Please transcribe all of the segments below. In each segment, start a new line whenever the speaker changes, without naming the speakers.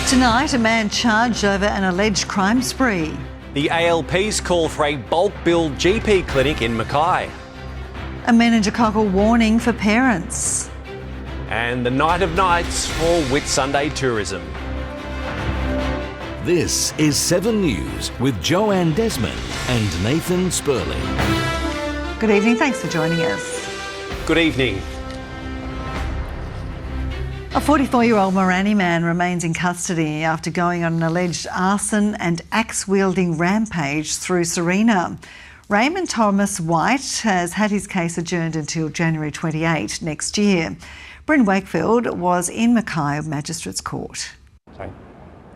Tonight, a man charged over an alleged crime spree.
The ALP's call for a bulk billed GP clinic in Mackay.
A meningococcal warning for parents.
And the night of nights for Whitsunday tourism.
This is 7 News with Joanne, Desmond and Nathan Spurling.
Good evening, thanks for joining us.
Good evening.
A 44-year-old Morani man remains in custody after going on an alleged arson and axe-wielding rampage through Serena. Raymond Thomas White has had his case adjourned until January 28 next year. Bryn Wakefield was in Mackay Magistrates Court.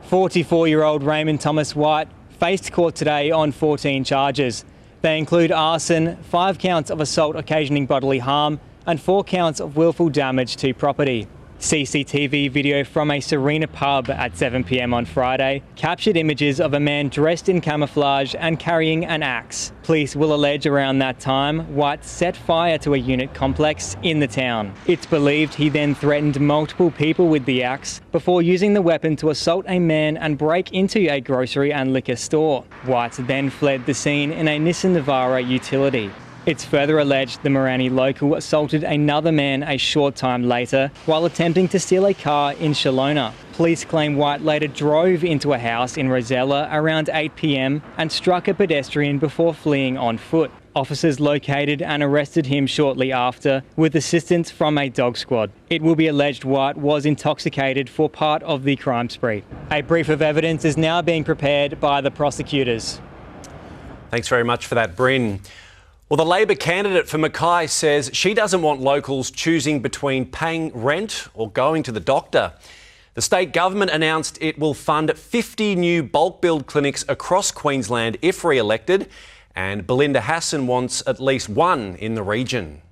44-year-old Raymond Thomas White faced court today on 14 charges. They include arson, 5 counts of assault occasioning bodily harm and 4 counts of willful damage to property. CCTV video from a Serena pub at 7 p.m. on Friday captured images of a man dressed in camouflage and carrying an axe. Police will allege around that time White set fire to a unit complex in the town. It's believed he then threatened multiple people with the axe before using the weapon to assault a man and break into a grocery and liquor store. White then fled the scene in a Nissan Navara utility. It's further alleged the Morani local assaulted another man a short time later while attempting to steal a car in Shalona. Police claim White later drove into a house in Rosella around 8 p.m. and struck a pedestrian before fleeing on foot. Officers located and arrested him shortly after with assistance from a dog squad. It will be alleged White was intoxicated for part of the crime spree. A brief of evidence is now being prepared by the prosecutors.
Thanks very much for that, Bryn. Well, the Labor candidate for Mackay says she doesn't want locals choosing between paying rent or going to the doctor. The state government announced it will fund 50 new bulk billed clinics across Queensland if re-elected, and Belinda Hassan wants at least one in the region.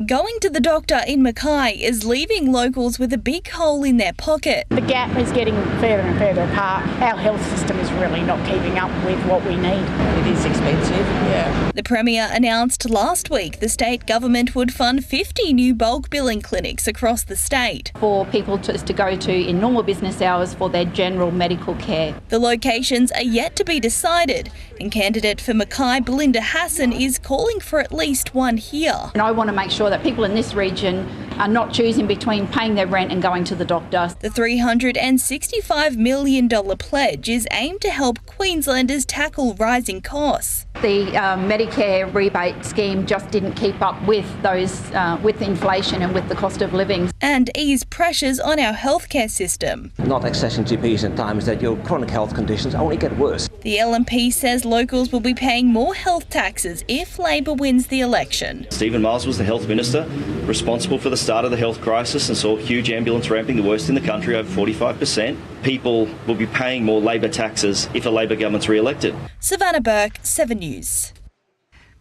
Going to the doctor in Mackay is leaving locals with a big hole in their pocket.
The gap is getting further and further apart. Our health system is really not keeping up with what we need.
It is expensive, yeah.
The Premier announced last week the state government would fund 50 new bulk billing clinics across the state.
For people to go to in normal business hours for their general medical care.
The locations are yet to be decided, and candidate for Mackay, Belinda Hassan, is calling for at least one here.
And I want to make sure that people in this region are not choosing between paying their rent and going to the doctor.
The $365 million pledge is aimed to help Queenslanders tackle rising costs.
The Medicare rebate scheme just didn't keep up with those, with inflation and with the cost of living.
And ease pressures on our healthcare system.
Not accessing GPs in time is that your chronic health conditions only get worse.
The LNP says locals will be paying more health taxes if Labor wins the election.
Stephen Miles was the health minister, responsible for the start of the health crisis and saw huge ambulance ramping, the worst in the country, over 45%. People will be paying more Labor taxes if a Labor government's re-elected.
Savannah Burke, 7 News.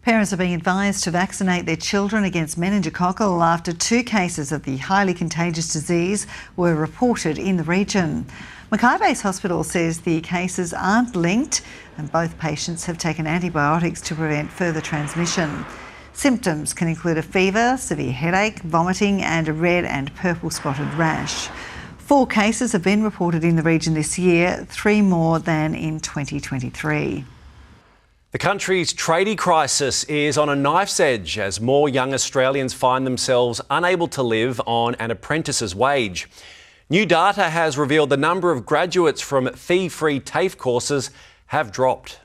Parents are being advised to vaccinate their children against meningococcal after 2 cases of the highly contagious disease were reported in the region. Mackay Base Hospital says the cases aren't linked and both patients have taken antibiotics to prevent further transmission. Symptoms can include a fever, severe headache, vomiting and a red and purple spotted rash. 4 cases have been reported in the region this year, 3 more than in 2023.
The country's tradie crisis is on a knife's edge as more young Australians find themselves unable to live on an apprentice's wage. New data has revealed the number of graduates from fee-free TAFE courses have dropped.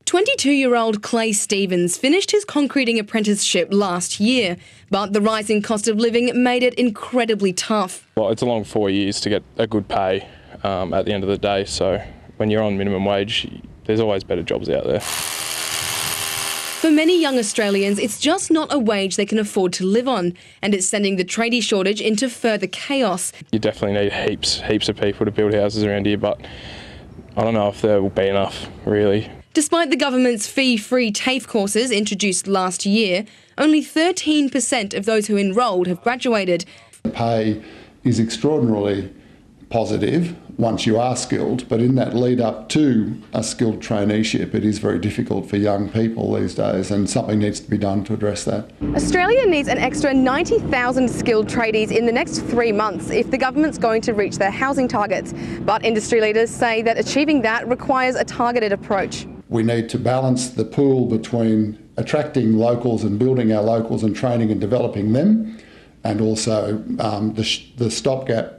22-year-old Clay Stevens finished his concreting apprenticeship last year, but the rising cost of living made it incredibly tough.
Well, it's a long 4 years to get a good pay at the end of the day, so when you're on minimum wage, there's always better jobs out there.
For many young Australians, it's just not a wage they can afford to live on, and it's sending the tradie shortage into further chaos.
You definitely need heaps of people to build houses around here, but I don't know if there will be enough, really.
Despite the government's fee-free TAFE courses introduced last year, only 13% of those who enrolled have graduated.
The pay is extraordinarily positive once you are skilled, but in that lead up to a skilled traineeship, it is very difficult for young people these days, and something needs to be done to address that.
Australia needs an extra 90,000 skilled tradies in the next 3 months if the government's going to reach their housing targets. But industry leaders say that achieving that requires a targeted approach.
We need to balance the pool between attracting locals and building our locals and training and developing them, and also the stopgap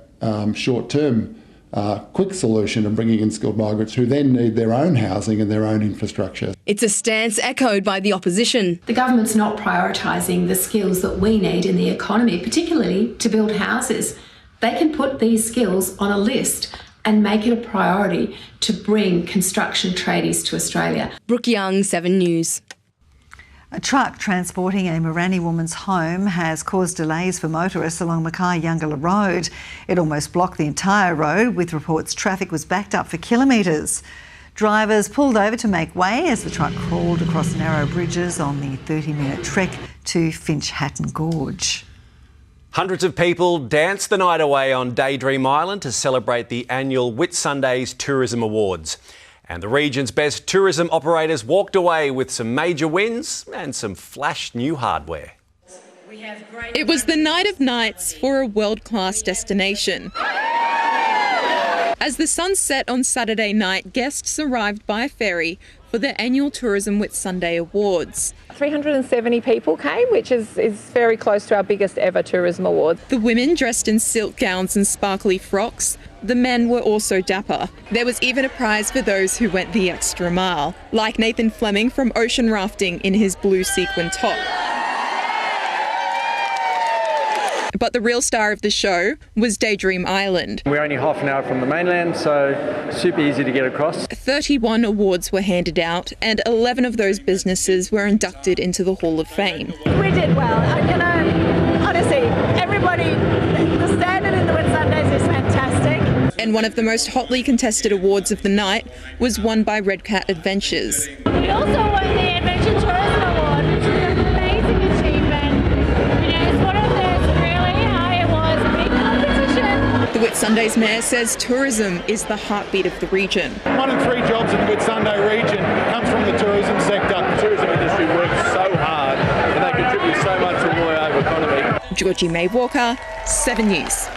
short-term quick solution of bringing in skilled migrants who then need their own housing and their own infrastructure.
It's a stance echoed by the opposition.
The government's not prioritising the skills that we need in the economy, particularly to build houses. They can put these skills on a list and make it a priority to bring construction tradies to Australia.
Brooke Young, 7 News.
A truck transporting a Morani woman's home has caused delays for motorists along Mackay-Yangala Road. It almost blocked the entire road, with reports traffic was backed up for kilometres. Drivers pulled over to make way as the truck crawled across narrow bridges on the 30-minute trek to Finch Hatton Gorge.
Hundreds of people danced the night away on Daydream Island to celebrate the annual Whitsundays Tourism Awards. And the region's best tourism operators walked away with some major wins and some flash new hardware.
It was the night of nights for a world-class destination. As the sun set on Saturday night, guests arrived by ferry for the annual Tourism Whitsunday Awards.
370 people came, which is very close to our biggest ever tourism award.
The women dressed in silk gowns and sparkly frocks. The men were also dapper. There was even a prize for those who went the extra mile, like Nathan Fleming from ocean rafting in his blue sequin top. But the real star of the show was Daydream Island.
We're only half an hour from the mainland, so super easy to get across.
31 awards were handed out, and 11 of those businesses were inducted into the Hall of Fame.
We did well. Honestly, everybody, the standard in the Whitsundays is fantastic.
And one of the most hotly contested awards of the night was won by Red Cat Adventures.
We also won the Adventure Tourism Award, which is an amazing achievement. It's one of those really high awards, a big competition.
The Whitsundays Mayor says tourism is the heartbeat of the region.
1 in 3 jobs in the Whitsunday region comes from the tourism sector.
The tourism industry works so hard and they contribute so much to the Moyargo economy.
Georgie May Walker, 7 News.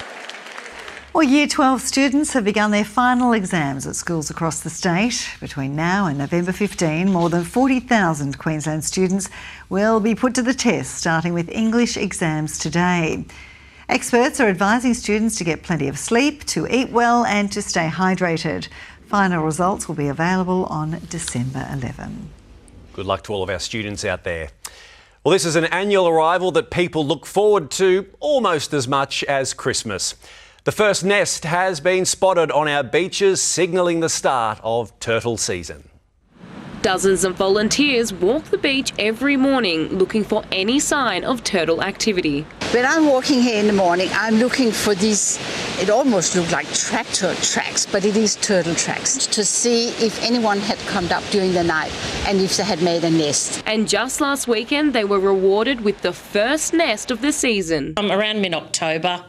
Well, Year 12 students have begun their final exams at schools across the state. Between now and November 15, more than 40,000 Queensland students will be put to the test, starting with English exams today. Experts are advising students to get plenty of sleep, to eat well and to stay hydrated. Final results will be available on December 11.
Good luck to all of our students out there. Well, this is an annual arrival that people look forward to almost as much as Christmas. The first nest has been spotted on our beaches, signalling the start of turtle season.
Dozens of volunteers walk the beach every morning looking for any sign of turtle activity.
When I'm walking here in the morning, I'm looking for these, it almost look like tractor tracks, but it is turtle tracks, to see if anyone had come up during the night and if they had made a nest.
And just last weekend, they were rewarded with the first nest of the season.
Around mid-October,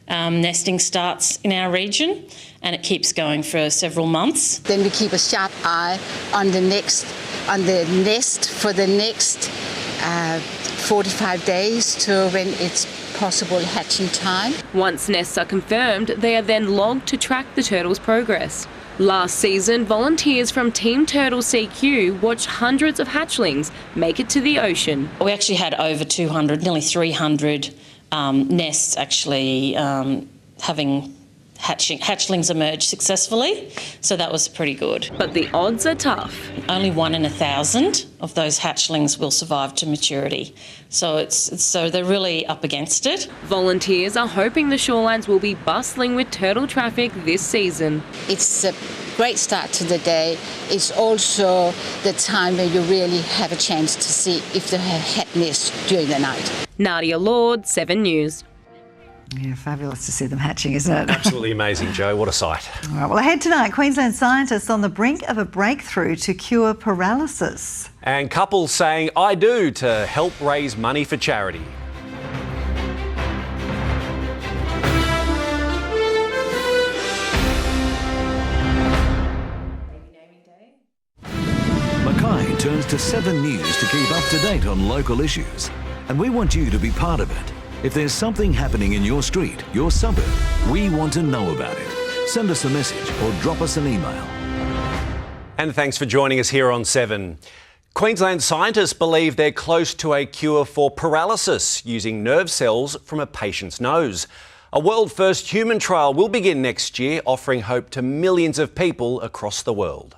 nesting starts in our region and it keeps going for several months.
Then we keep a sharp eye on the nest for the next 45 days to when it's possible hatching time.
Once nests are confirmed, they are then logged to track the turtles' progress. Last season, volunteers from Team Turtle CQ watched hundreds of hatchlings make it to the ocean.
We actually had over 200, nearly 300 nests actually having hatchlings emerge successfully, so that was pretty good.
But the odds are tough.
Only 1 in 1,000 of those hatchlings will survive to maturity, so they're really up against it.
Volunteers are hoping the shorelines will be bustling with turtle traffic this season.
It's a great start to the day. It's also the time where you really have a chance to see if they have had nests during the night.
Nadia Lord, 7 News.
Yeah, fabulous to see them hatching, isn't it?
Absolutely amazing, Joe. What a sight.
All right, well, ahead tonight, Queensland scientists on the brink of a breakthrough to cure paralysis.
And couples saying I do to help raise money for charity.
to 7 News to keep up to date on local issues. And we want you to be part of it. If there's something happening in your street, your suburb, we want to know about it. Send us a message or drop us an email.
And thanks for joining us here on 7. Queensland scientists believe they're close to a cure for paralysis using nerve cells from a patient's nose. A world-first human trial will begin next year, offering hope to millions of people across the world.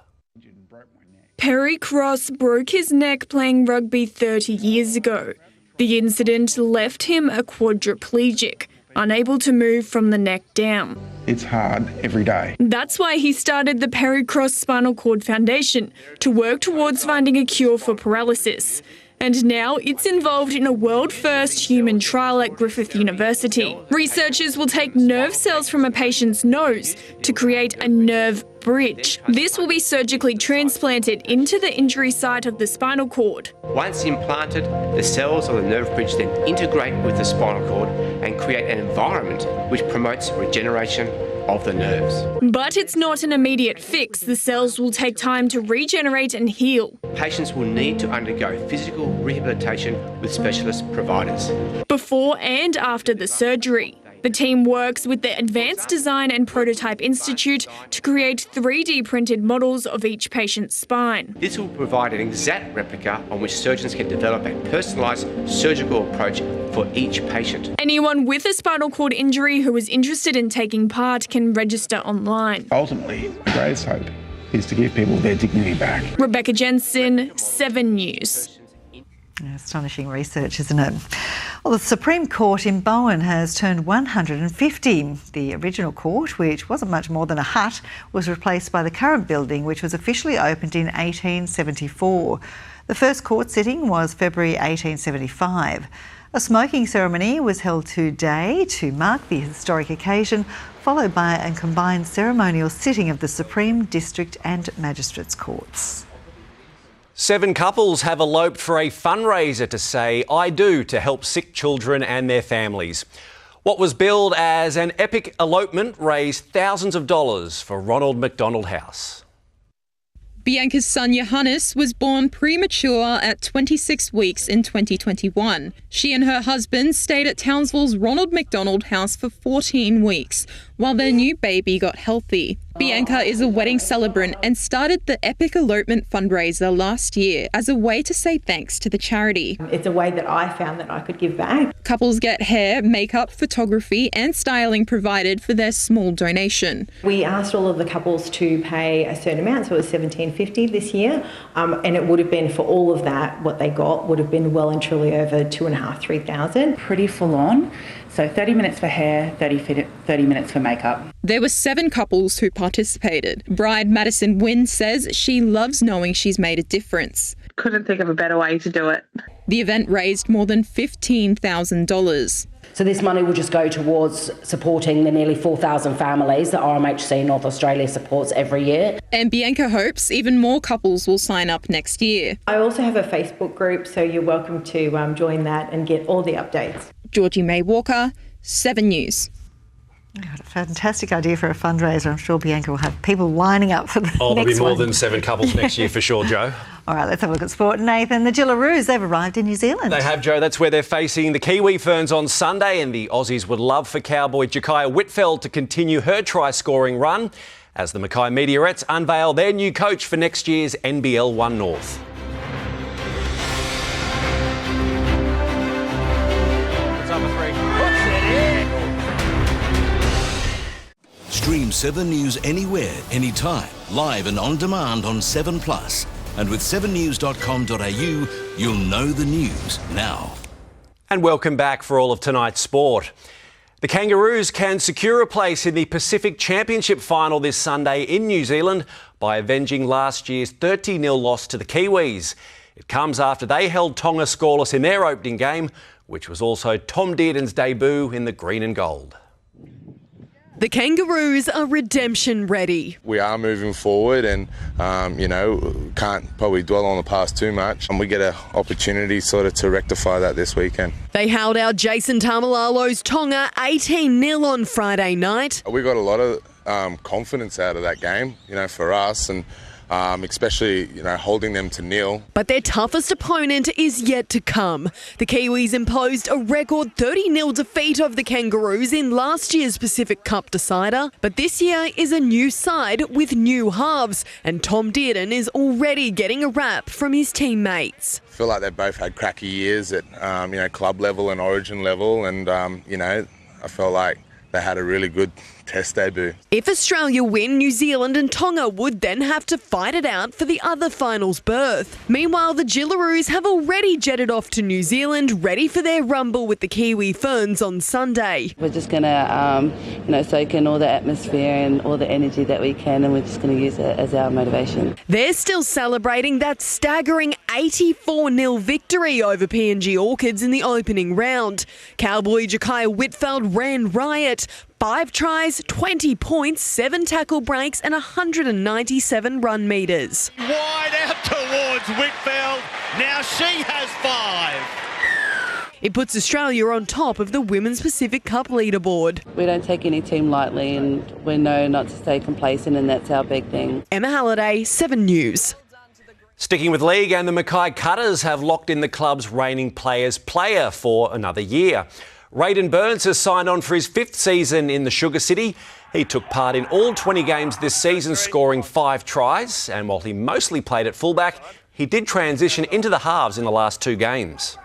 Perry Cross broke his neck playing rugby 30 years ago. The incident left him a quadriplegic, unable to move from the neck down.
It's hard every day.
That's why he started the Perry Cross Spinal Cord Foundation to work towards finding a cure for paralysis. And now it's involved in a world-first human trial at Griffith University. Researchers will take nerve cells from a patient's nose to create a nerve bridge. This will be surgically transplanted into the injury site of the spinal cord.
Once implanted, the cells of the nerve bridge then integrate with the spinal cord and create an environment which promotes regeneration of the nerves.
But it's not an immediate fix. The cells will take time to regenerate and heal.
Patients will need to undergo physical rehabilitation with specialist providers.
Before and after the surgery, the team works with the Advanced Design and Prototype Institute to create 3D printed models of each patient's spine.
This will provide an exact replica on which surgeons can develop a personalised surgical approach for each patient.
Anyone with a spinal cord injury who is interested in taking part can register online.
Ultimately, the greatest hope is to give people their dignity back.
Rebecca Jensen, 7 News.
Astonishing research, isn't it? Well, the Supreme Court in Bowen has turned 150. The original court, which wasn't much more than a hut, was replaced by the current building, which was officially opened in 1874. The first court sitting was February 1875. A smoking ceremony was held today to mark the historic occasion, followed by a combined ceremonial sitting of the Supreme, District and Magistrates Courts.
7 couples have eloped for a fundraiser to say "I do" to help sick children and their families. What was billed as an epic elopement raised thousands of dollars for Ronald McDonald House.
Bianca's son Johannes was born premature at 26 weeks in 2021. She and her husband stayed at Townsville's Ronald McDonald House for 14 weeks while their new baby got healthy. Bianca is a wedding celebrant and started the Epic Elopement fundraiser last year as a way to say thanks to the charity.
It's a way that I found that I could give back.
Couples get hair, makeup, photography and styling provided for their small donation.
We asked all of the couples to pay a certain amount, so it was $1,750 this year, and it would have been, for all of that, what they got would have been well and truly over $2,500, $3,000.
Pretty full on. So 30 minutes for hair, 30 minutes for makeup.
There were 7 couples who participated. Bride Madison Wynn says she loves knowing she's made a difference.
Couldn't think of a better way to do it.
The event raised more than $15,000.
So this money will just go towards supporting the nearly 4,000 families that RMHC North Australia supports every year.
And Bianca hopes even more couples will sign up next year.
I also have a Facebook group, so you're welcome to join that and get all the updates.
Georgie May Walker, 7 News.
What a fantastic idea for a fundraiser. I'm sure Bianca will have people lining up for the next one.
There'll be more than 7 couples next year for sure, Joe.
All right, let's have a look at sport. Nathan, the Jillaroos, they've arrived in New Zealand.
They have, Joe. That's where they're facing the Kiwi Ferns on Sunday, and the Aussies would love for cowboy Jakaya Whitfeld to continue her try-scoring run as the Mackay Meteorettes unveil their new coach for next year's NBL 1 North.
Stream 7 News anywhere, anytime, live and on demand on 7plus. And with 7news.com.au, you'll know the news now.
And welcome back for all of tonight's sport. The Kangaroos can secure a place in the Pacific Championship final this Sunday in New Zealand by avenging last year's 30-0 loss to the Kiwis. It comes after they held Tonga scoreless in their opening game, which was also Tom Dearden's debut in the green and gold.
The Kangaroos are redemption ready.
We are moving forward and, can't probably dwell on the past too much. And we get an opportunity sort of to rectify that this weekend.
They held out Jason Tamalalo's Tonga 18-0 on Friday night.
We got a lot of confidence out of that game, for us. And
especially holding them to nil.
But their toughest opponent is yet to come. The Kiwis imposed a record 30-0 defeat over the Kangaroos in last year's Pacific Cup decider. But this year is a new side with new halves, and Tom Dearden is already getting a rap from his teammates.
I feel like they've both had cracky years at club level and origin level, and I felt like they had a really good test debut.
If Australia win, New Zealand and Tonga would then have to fight it out for the other finals berth. Meanwhile, the Gillaroos have already jetted off to New Zealand, ready for their rumble with the Kiwi Ferns on Sunday.
We're just going to, soak in all the atmosphere and all the energy that we can, and we're just going to use it as our motivation.
They're still celebrating that staggering 84-0 victory over PNG Orchids in the opening round. Cowboy Jakaya Whitfeld ran riot. 5 tries, 20 points, 7 tackle breaks and 197 run metres.
Wide out towards Whitfield. Now she has 5.
It puts Australia on top of the Women's Pacific Cup leaderboard.
We don't take any team lightly, and we know not to stay complacent, and that's our big thing.
Emma Halliday, 7 News.
Sticking with league, and the Mackay Cutters have locked in the club's reigning players' player for another year. Rayden Burns has signed on for his 5th season in the Sugar City. He took part in all 20 games this season, scoring 5 tries. And while he mostly played at fullback, he did transition into the halves in the last 2 games.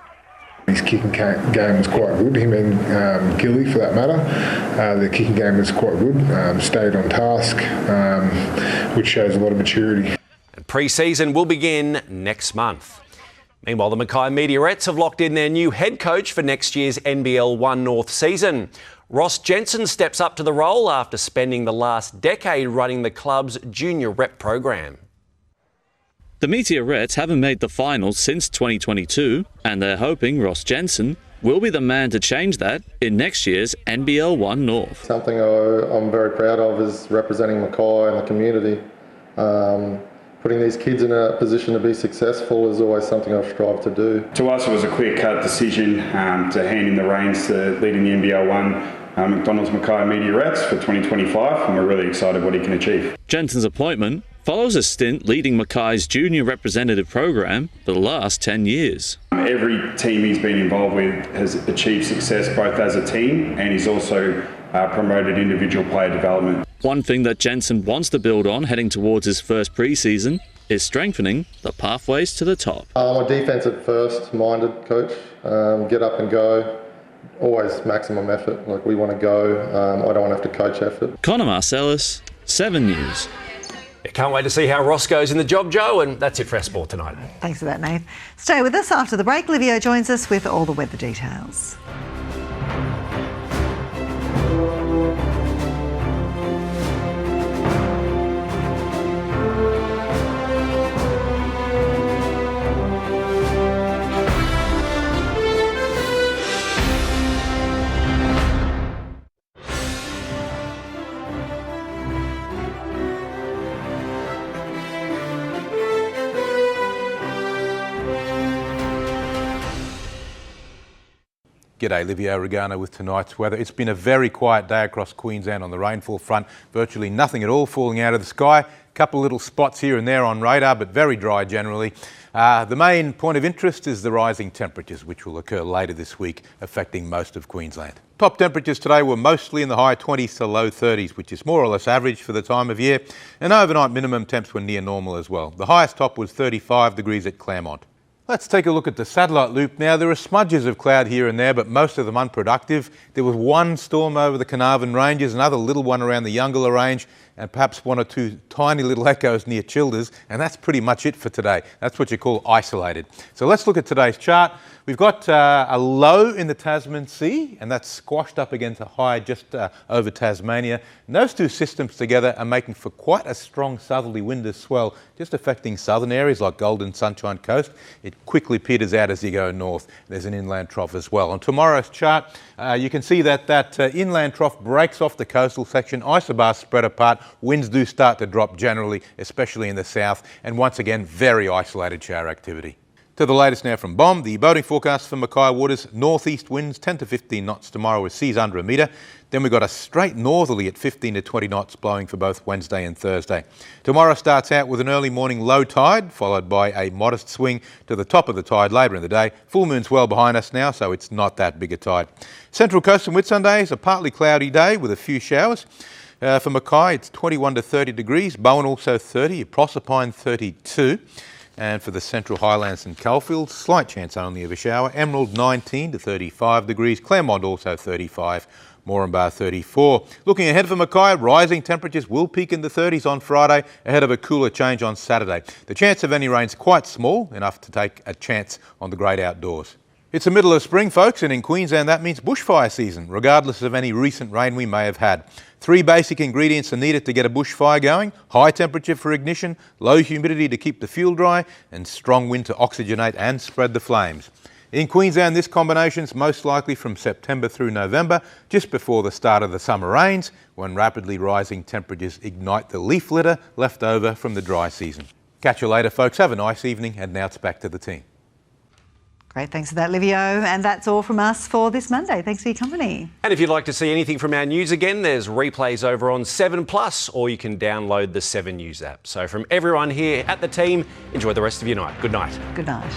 His kicking game was quite good, him and Gilly for that matter. The kicking game was quite good, stayed on task, which shows a lot of maturity.
And pre-season will begin next month. Meanwhile, the Mackay Meteorettes have locked in their new head coach for next year's NBL 1 North season. Ross Jensen steps up to the role after spending the last decade running the club's junior rep program.
The Meteorettes haven't made the finals since 2022, and they're hoping Ross Jensen will be the man to change that in next year's NBL 1 North.
Something I'm very proud of is representing Mackay and the community. Putting these kids in a position to be successful is always something I've strived to do.
To us, it was a clear-cut decision to hand in the reins to leading the NBL 1 McDonald's Mackay Meteorettes for 2025, and we're really excited what he can achieve.
Jensen's appointment follows a stint leading Mackay's junior representative program for the last 10 years.
Every team he's been involved with has achieved success both as a team, and he's also promoted individual player development.
One thing that Jensen wants to build on heading towards his first pre-season is strengthening the pathways to the top.
I'm a defensive first minded coach, get up and go, always maximum effort, like we want to go, I don't want to have to coach effort.
Connor Marcellus, 7 News.
Can't wait to see how Ross goes in the job, Joe, and that's it for our sport tonight.
Thanks for that, Nath. Stay with us after the break. Livio joins us with all the weather details.
G'day, Livio, Regano with tonight's weather. It's been a very quiet day across Queensland on the rainfall front. Virtually nothing at all falling out of the sky. A couple of little spots here and there on radar, but very dry generally. The main point of interest is the rising temperatures, which will occur later this week, affecting most of Queensland. Top temperatures today were mostly in the high 20s to low 30s, which is more or less average for the time of year. And overnight minimum temps were near normal as well. The highest top was 35 degrees at Claremont. Let's take a look at the satellite loop now. There are smudges of cloud here and there, but most of them unproductive. There was one storm over the Carnarvon Ranges, another little one around the Youngalla Range, and perhaps 1 or 2 tiny little echoes near Childers, and that's pretty much it for today. That's what you call isolated. So let's look at today's chart. We've got a low in the Tasman Sea, and that's squashed up against a high just over Tasmania. And those two systems together are making for quite a strong southerly wind as swell, just affecting southern areas like Golden Sunshine Coast. It quickly peters out as you go north. There's an inland trough as well. On tomorrow's chart, you can see that inland trough breaks off the coastal section. Isobars spread apart. Winds do start to drop generally, especially in the south. And once again, very isolated shower activity. To the latest now from BOM, the boating forecast for Mackay waters, northeast winds 10 to 15 knots tomorrow with seas under a metre. Then we've got a straight northerly at 15 to 20 knots blowing for both Wednesday and Thursday. Tomorrow starts out with an early morning low tide, followed by a modest swing to the top of the tide later in the day. Full moon's well behind us now, so it's not that big a tide. Central Coast and Whitsunday is a partly cloudy day with a few showers. For Mackay, it's 21 to 30 degrees, Bowen also 30, Proserpine 32. And for the Central Highlands and Coalfields, slight chance only of a shower. Emerald 19 to 35 degrees, Claremont also 35, Moranbah 34. Looking ahead for Mackay, rising temperatures will peak in the 30s on Friday ahead of a cooler change on Saturday. The chance of any rain is quite small, enough to take a chance on the great outdoors. It's the middle of spring, folks, and in Queensland that means bushfire season, regardless of any recent rain we may have had. 3 basic ingredients are needed to get a bushfire going: high temperature for ignition, low humidity to keep the fuel dry, and strong wind to oxygenate and spread the flames. In Queensland, this combination is most likely from September through November, just before the start of the summer rains, when rapidly rising temperatures ignite the leaf litter left over from the dry season. Catch you later, folks. Have a nice evening, and now it's back to the team.
Great, thanks for that, Livio. And that's all from us for this Monday. Thanks for your company.
And if you'd like to see anything from our news again, there's replays over on 7+, or you can download the 7 News app. So from everyone here at the team, enjoy the rest of your night. Good night.
Good night.